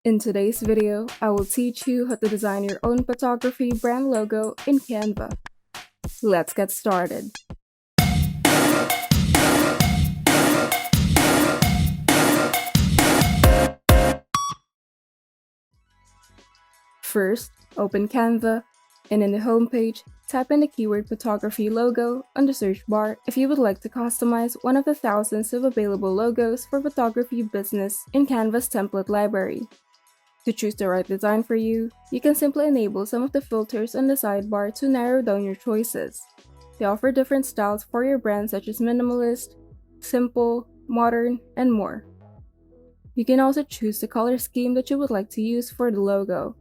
In today's video, I will teach you how to design your own photography brand logo in Canva. Let's get started. First, open Canva, and in the home page, type in the keyword photography logo on the search bar if you would like to customize one of the thousands of available logos for photography business in Canva's template library. To choose the right design for you, you can simply enable some of the filters on the sidebar to narrow down your choices. They offer different styles for your brand such as minimalist, simple, modern, and more. You can also choose the color scheme that you would like to use for the logo.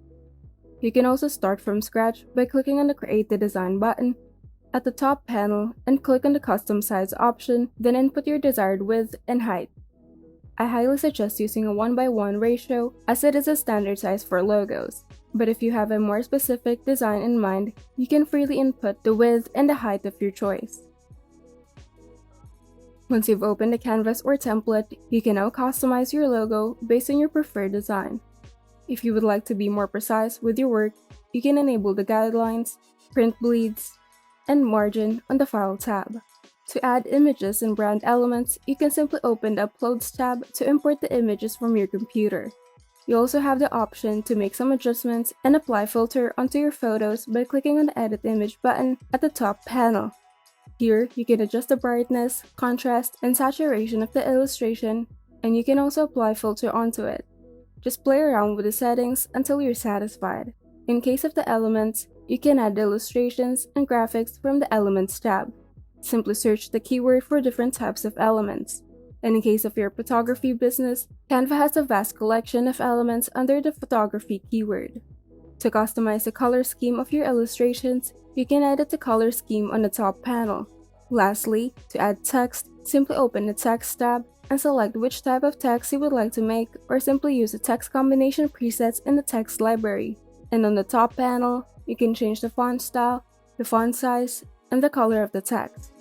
You can also start from scratch by clicking on the Create the Design button at the top panel and click on the Custom Size option, then input your desired width and height. I highly suggest using a 1:1 ratio as it is a standard size for logos, but if you have a more specific design in mind, you can freely input the width and the height of your choice. Once you've opened the canvas or template, you can now customize your logo based on your preferred design. If you would like to be more precise with your work, you can enable the guidelines, print bleeds, and margin on the File tab. To add images and brand elements, you can simply open the Uploads tab to import the images from your computer. You also have the option to make some adjustments and apply filter onto your photos by clicking on the Edit Image button at the top panel. Here, you can adjust the brightness, contrast, and saturation of the illustration, and you can also apply filter onto it. Just play around with the settings until you're satisfied. In case of the elements, you can add the illustrations and graphics from the Elements tab. Simply search the keyword for different types of elements. And in case of your photography business, Canva has a vast collection of elements under the photography keyword. To customize the color scheme of your illustrations, you can edit the color scheme on the top panel. Lastly, to add text, simply open the Text tab and select which type of text you would like to make, or simply use the text combination presets in the text library. And on the top panel, you can change the font style, the font size, and the color of the text.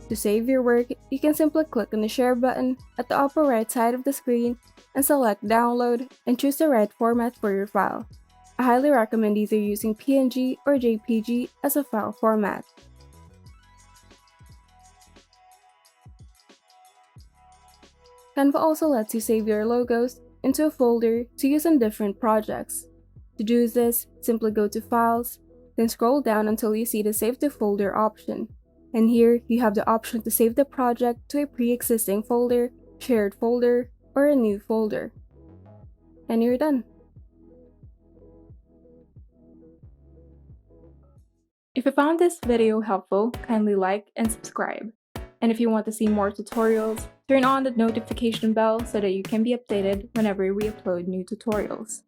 To save your work, you can simply click on the Share button at the upper right side of the screen and select Download and choose the right format for your file. I highly recommend either using PNG or JPG as a file format. Canva also lets you save your logos into a folder to use on different projects. To do this, simply go to Files, then scroll down until you see the Save to Folder option. And here, you have the option to save the project to a pre-existing folder, shared folder, or a new folder. And you're done. If you found this video helpful, kindly like and subscribe. And if you want to see more tutorials, turn on the notification bell so that you can be updated whenever we upload new tutorials.